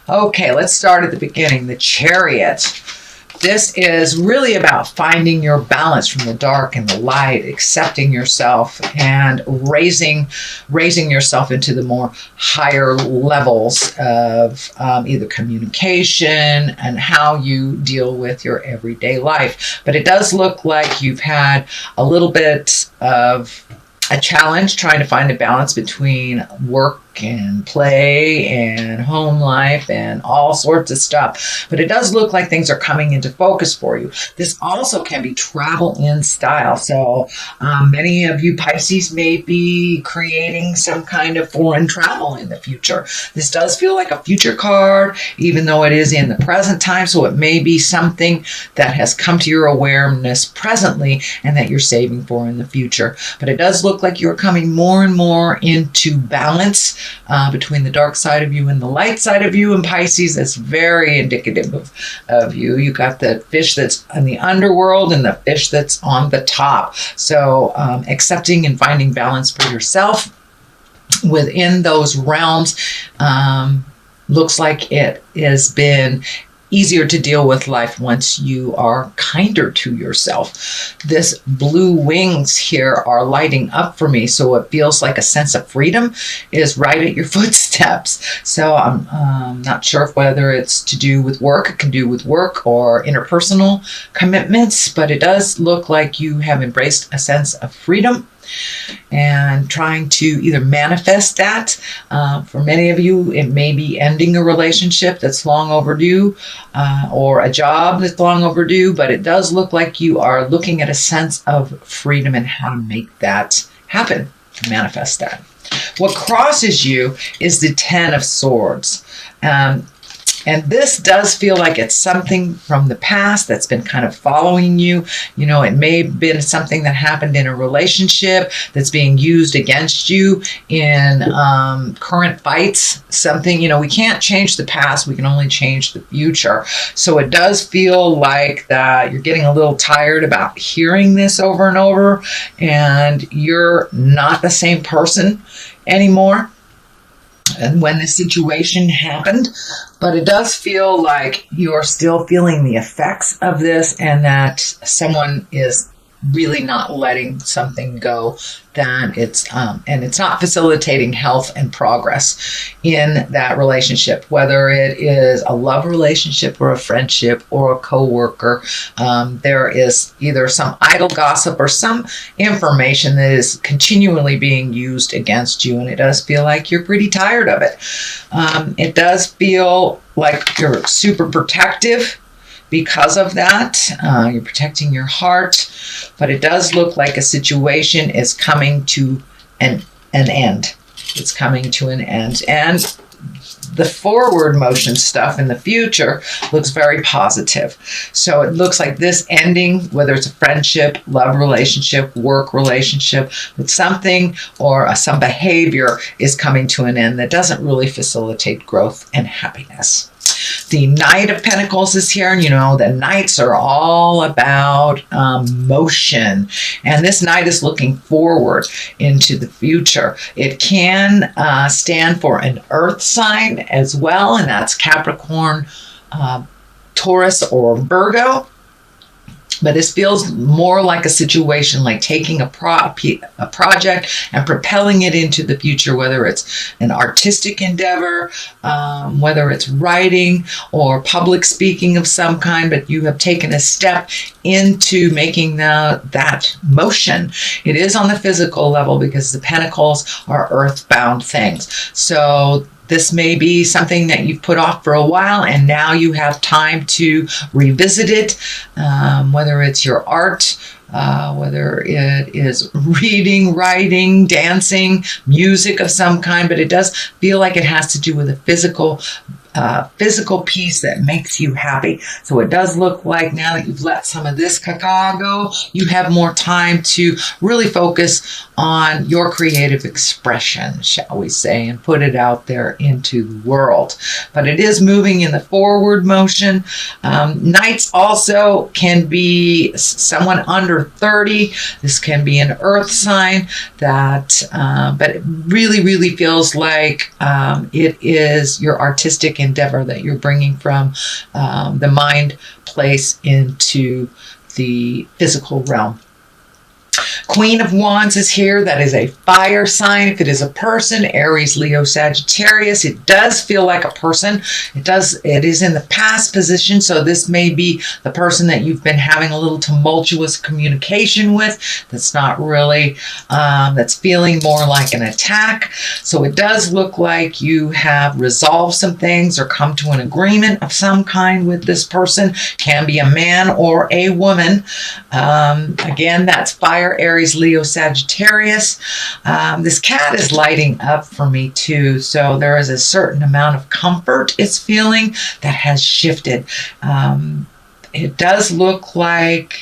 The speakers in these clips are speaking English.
Okay, let's start at the beginning. The Chariot. This is really about finding your balance from the dark and the light, accepting yourself and raising yourself into the more higher levels of either communication and how you deal with your everyday life. But it does look like you've had a little bit of a challenge trying to find a balance between work and play and home life and all sorts of stuff. But it does look like things are coming into focus for you. This also can be travel in style. So many of you Pisces may be creating some kind of foreign travel in the future. This does feel like a future card, even though it is in the present time. So it may be something that has come to your awareness presently and that you're saving for in the future. But it does look like you're coming more and more into balance between the dark side of you and the light side of you. And Pisces, that's very indicative of you. You got the fish that's in the underworld and the fish that's on the top. So accepting and finding balance for yourself within those realms looks like it has been easier to deal with life once you are kinder to yourself. This blue wings here are lighting up for me, so it feels like a sense of freedom is right at your footsteps. So I'm not sure whether it's to do with work, it can do with work or interpersonal commitments, but it does look like you have embraced a sense of freedom and trying to either manifest that. For many of you, it may be ending a relationship that's long overdue or a job that's long overdue, but it does look like you are looking at a sense of freedom and how to make that happen, manifest that. What crosses you is the Ten of Swords. And this does feel like it's something from the past that's been kind of following you. You know, it may have been something that happened in a relationship that's being used against you in current fights. Something, we can't change the past. We can only change the future. So it does feel like that you're getting a little tired about hearing this over and over, and you're not the same person anymore. And when the situation happened, but it does feel like you're still feeling the effects of this and that someone is really not letting something go, that and it's not facilitating health and progress in that relationship, whether it is a love relationship or a friendship or a coworker. There is either some idle gossip or some information that is continually being used against you, and it does feel like you're pretty tired of it. It does feel like you're super protective because of that. You're protecting your heart, but it does look like a situation is coming to an end. It's coming to an end. And the forward motion stuff in the future looks very positive. So it looks like this ending, whether it's a friendship, love relationship, work relationship, with something or some behavior is coming to an end that doesn't really facilitate growth and happiness. The Knight of Pentacles is here, and the Knights are all about motion, and this Knight is looking forward into the future. It can stand for an earth sign as well, and that's Capricorn, Taurus, or Virgo. But this feels more like a situation like taking a project and propelling it into the future, whether it's an artistic endeavor, whether it's writing or public speaking of some kind, but you have taken a step into making that motion. It is on the physical level because the pentacles are earthbound things. So this may be something that you've put off for a while, and now you have time to revisit it, whether it's your art, whether it is reading, writing, dancing, music of some kind, but it does feel like it has to do with a physical piece that makes you happy. So it does look like now that you've let some of this caca go, you have more time to really focus on your creative expression, shall we say, and put it out there into the world. But it is moving in the forward motion. Knights also can be someone under 30. This can be an earth sign that, but it really, really feels like it is your artistic psychic endeavor that you're bringing from the mind place into the physical realm. Queen of Wands is here. That is a fire sign. If it is a person, Aries, Leo, Sagittarius, it does feel like a person. It is in the past position. So this may be the person that you've been having a little tumultuous communication with. That's not really, that's feeling more like an attack. So it does look like you have resolved some things or come to an agreement of some kind with this person. Can be a man or a woman. Again, that's fire, Aries, Leo, Sagittarius. This cat is lighting up for me too. So there is a certain amount of comfort it's feeling that has shifted. It does look like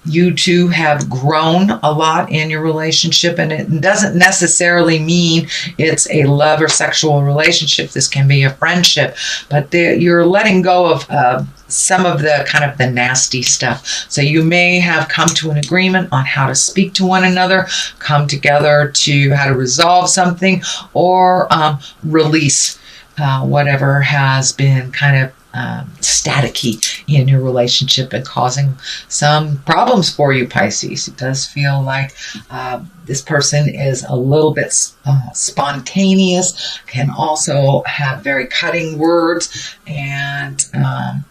you two have grown a lot in your relationship, and it doesn't necessarily mean it's a love or sexual relationship. This can be a friendship, but you're letting go of some of the kind of the nasty stuff. So you may have come to an agreement on how to speak to one another, come together to how to resolve something, or release whatever has been kind of staticky in your relationship and causing some problems for you, Pisces. It does feel like this person is a little bit spontaneous, can also have very cutting words, and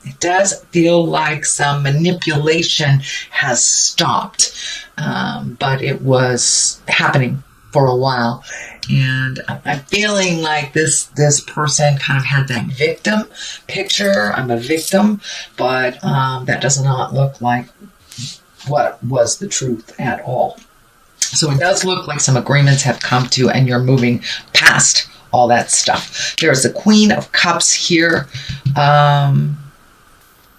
it does feel like some manipulation has stopped, but it was happening for a while. And I'm feeling like this person kind of had that victim picture. I'm a victim, but that does not look like what was the truth at all. So it does look like some agreements have come to, and you're moving past all that stuff. There's the Queen of Cups here.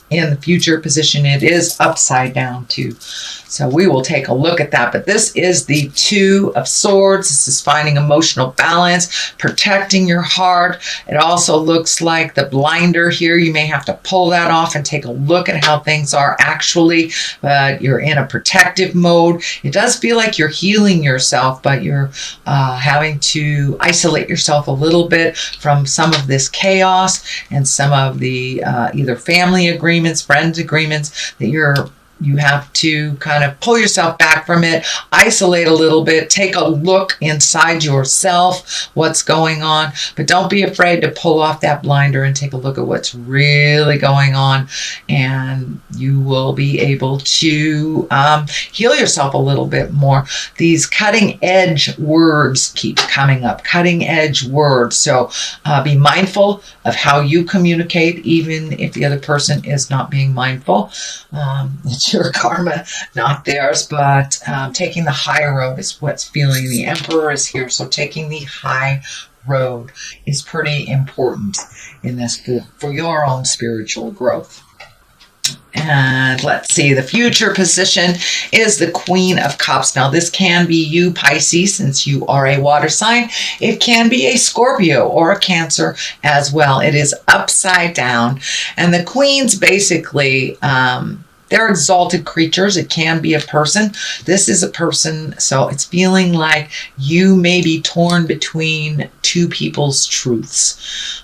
In the future position, it is upside down too. So we will take a look at that. But this is the Two of Swords. This is finding emotional balance, protecting your heart. It also looks like the blinder here. You may have to pull that off and take a look at how things are actually. But you're in a protective mode. It does feel like you're healing yourself, but you're having to isolate yourself a little bit from some of this chaos and some of the either family agreements, friends agreements that you have to kind of pull yourself back from it, isolate a little bit, take a look inside yourself, what's going on, but don't be afraid to pull off that blinder and take a look at what's really going on, and you will be able to heal yourself a little bit more. These cutting edge words keep coming up, cutting edge words, so be mindful of how you communicate, even if the other person is not being mindful. It's your karma, not theirs, but taking the high road is what's feeling. The Emperor is here, so taking the high road is pretty important in this for your own spiritual growth. And let's see, the future position is the Queen of Cups. Now, this can be you, Pisces, since you are a water sign. It can be a Scorpio or a Cancer as well. It is upside down. And the Queens basically, they're exalted creatures. It can be a person. This is a person, so it's feeling like you may be torn between two people's truths,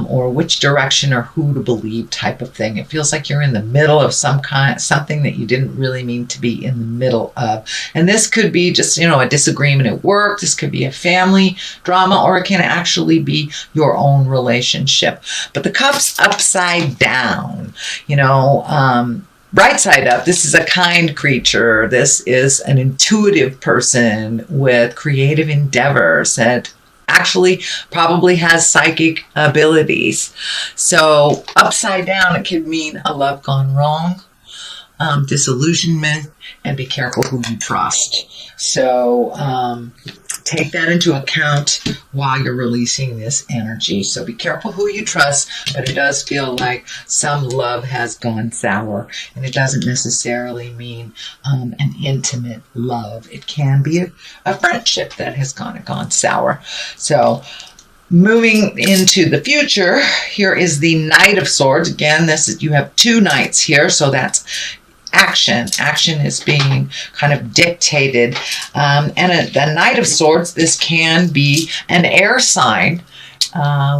or which direction or who to believe type of thing. It feels like you're in the middle of something that you didn't really mean to be in the middle of. And this could be just, a disagreement at work. This could be a family drama, or it can actually be your own relationship. But the Cups upside down, right side up, this is a kind creature. This is an intuitive person with creative endeavors that actually probably has psychic abilities. So upside down, it could mean a love gone wrong, disillusionment, and be careful who you trust. So take that into account while you're releasing this energy. So be careful who you trust, but it does feel like some love has gone sour, and it doesn't necessarily mean an intimate love. It can be a friendship that has gone sour. So moving into the future, here is the Knight of Swords. Again, you have two knights here, so that's action. Action is being kind of dictated. And the Knight of Swords, this can be an air sign.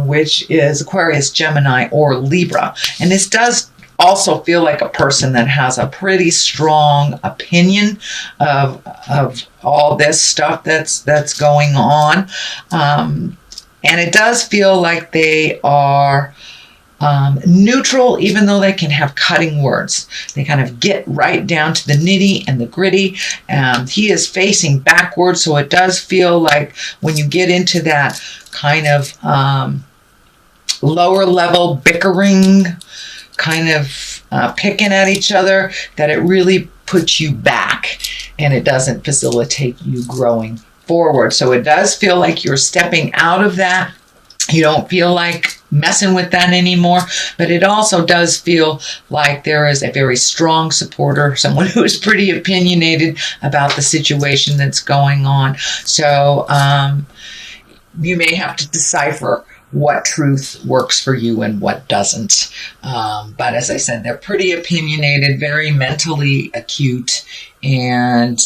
which is Aquarius, Gemini, or Libra. And this does also feel like a person that has a pretty strong opinion of all this stuff that's going on. And it does feel like they are neutral, even though they can have cutting words. They kind of get right down to the nitty and the gritty. He is facing backwards, so it does feel like when you get into that kind of lower level bickering, kind of picking at each other, that it really puts you back and it doesn't facilitate you growing forward. So it does feel like you're stepping out of that. You don't feel like messing with that anymore, but it also does feel like there is a very strong supporter, someone who is pretty opinionated about the situation that's going on. So you may have to decipher what truth works for you and what doesn't. But as I said, they're pretty opinionated, very mentally acute, and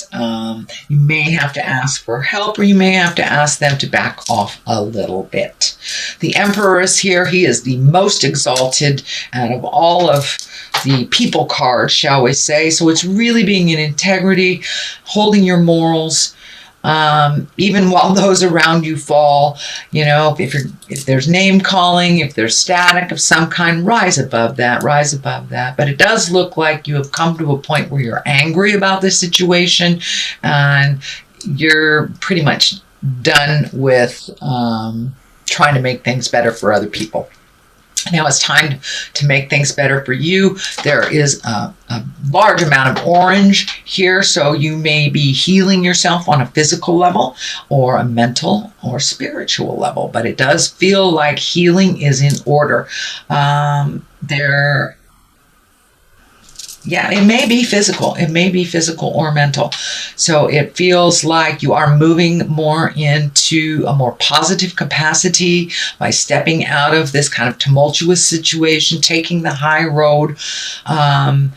you may have to ask for help, or you may have to ask them to back off a little bit. The Emperor is here. He is the most exalted out of all of the people cards, shall we say. So it's really being in integrity, holding your morals, even while those around you fall. You know, if there's name calling, if there's static of some kind, rise above that. But it does look like you have come to a point where you're angry about this situation, and you're pretty much done with trying to make things better for other people. Now it's time to make things better for you. There is a large amount of orange here, so you may be healing yourself on a physical level or a mental or spiritual level, but it does feel like healing is in order. It may be physical. It may be physical or mental. So it feels like you are moving more into a more positive capacity by stepping out of this kind of tumultuous situation, taking the high road, and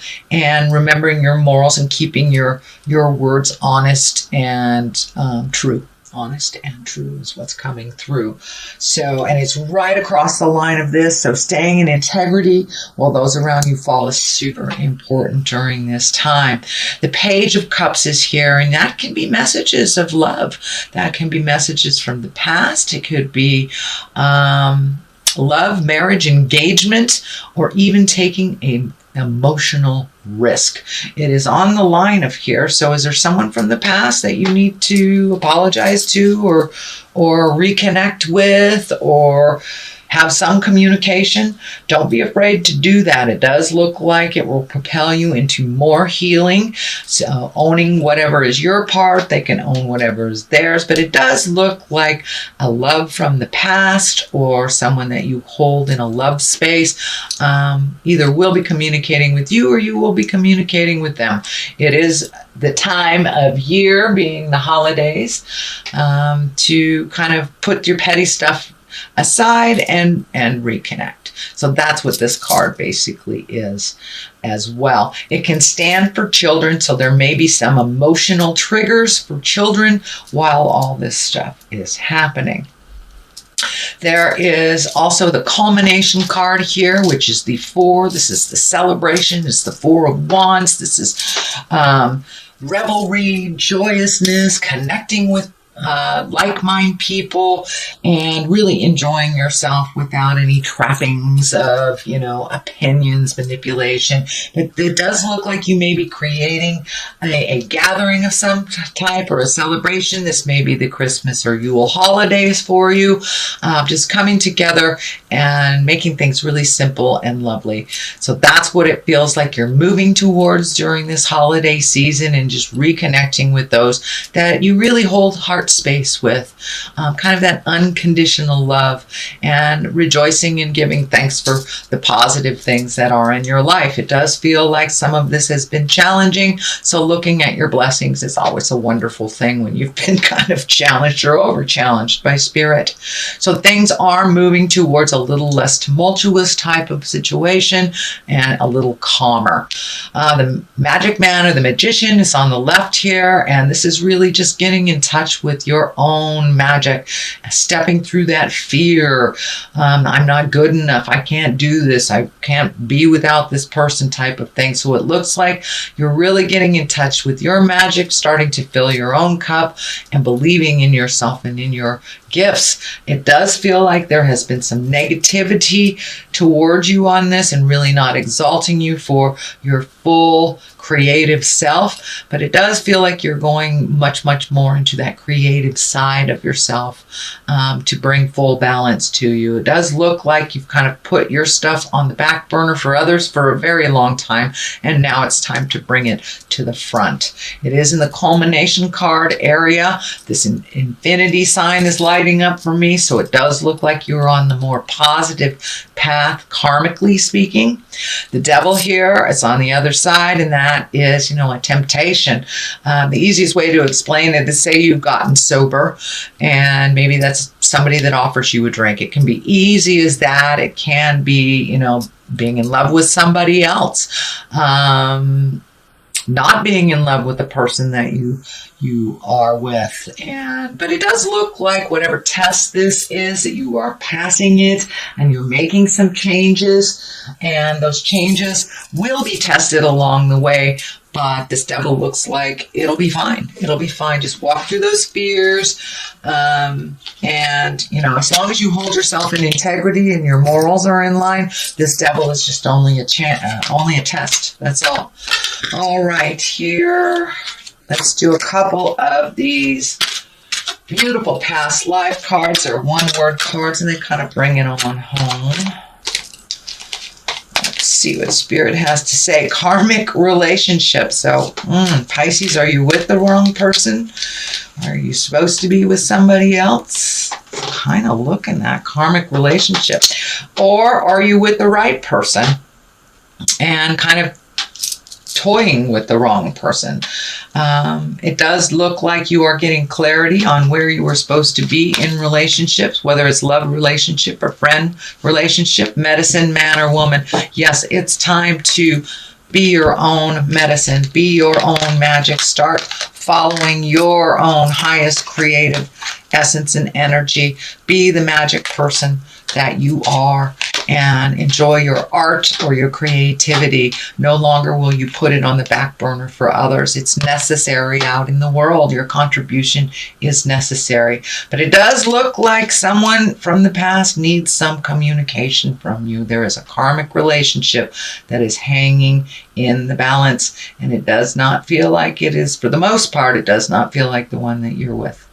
remembering your morals and keeping your words honest and true. Honest and true is what's coming through. So, and it's right across the line of this. So staying in integrity while those around you fall is super important during this time. The Page of Cups is here, and that can be messages of love. That can be messages from the past. It could be love, marriage, engagement, or even taking an emotional risk. It is on the line of here. So is there someone from the past that you need to apologize to or reconnect with, or have some communication? Don't be afraid to do that. It does look like it will propel you into more healing. So owning whatever is your part, they can own whatever is theirs, but it does look like a love from the past or someone that you hold in a love space either will be communicating with you or you will be communicating with them. It is the time of year, being the holidays, to kind of put your petty stuff aside and reconnect. So that's what this card basically is as well. It can stand for children, so there may be some emotional triggers for children while all this stuff is happening. There is also the culmination card here, which is the 4. This is the celebration. It's the 4 of Wands. This is revelry, joyousness, connecting with like-minded people, and really enjoying yourself without any trappings of, opinions, manipulation. It does look like you may be creating a gathering of some type or a celebration. This may be the Christmas or Yule holidays for you, just coming together and making things really simple and lovely. So that's what it feels like you're moving towards during this holiday season, and just reconnecting with those that you really hold heart space with, kind of that unconditional love, and rejoicing and giving thanks for the positive things that are in your life. It does feel like some of this has been challenging, so looking at your blessings is always a wonderful thing when you've been kind of challenged or over challenged by spirit. So things are moving towards a little less tumultuous type of situation and a little calmer. The Magic Man or the Magician is on the left here, and this is really just getting in touch with with your own magic, stepping through that fear. I'm not good enough. I can't do this. I can't be without this person type of thing. So it looks like you're really getting in touch with your magic, starting to fill your own cup and believing in yourself and in your gifts. It does feel like there has been some negativity towards you on this and really not exalting you for your full creative self, but it does feel like you're going much, much more into that creative side of yourself to bring full balance to you. It does look like you've kind of put your stuff on the back burner for others for a very long time, and now it's time to bring it to the front. It is in the culmination card area. This infinity sign is lighting up for me, so it does look like you're on the more positive path, karmically speaking. The devil here is on the other side, and that is, a temptation. The easiest way to explain it is, say you've gotten sober, and maybe that's somebody that offers you a drink. It can be easy as that. It can be, being in love with somebody else. Not being in love with the person that you are with. But it does look like whatever test this is, that you are passing it and you're making some changes, and those changes will be tested along the way. But this devil looks like it'll be fine. It'll be fine. Just walk through those fears. And, as long as you hold yourself in integrity and your morals are in line, this devil is just only a test. That's all. All right, here. Let's do a couple of these beautiful past life cards. They're one-word cards, and they kind of bring it on home. Let's see what Spirit has to say. Karmic relationship. So, Pisces, are you with the wrong person? Are you supposed to be with somebody else? Kind of looking at karmic relationship. Or are you with the right person and kind of toying with the wrong person? It does look like you are getting clarity on where you were supposed to be in relationships, whether it's love relationship or friend relationship, medicine, man or woman. Yes, it's time to be your own medicine, be your own magic. Start following your own highest creative essence and energy. Be the magic person that you are, and enjoy your art or your creativity. No longer will you put it on the back burner for others. It's necessary out in the world. Your contribution is necessary. But it does look like someone from the past needs some communication from you. There is a karmic relationship that is hanging in the balance, and it does not feel like it is, for the most part, it does not feel like the one that you're with.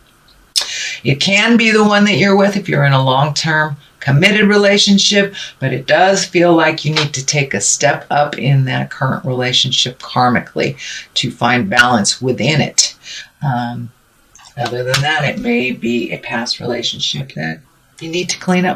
It can be the one that you're with if you're in a long-term committed relationship, but it does feel like you need to take a step up in that current relationship karmically to find balance within it. Other than that, it may be a past relationship that you need to clean up.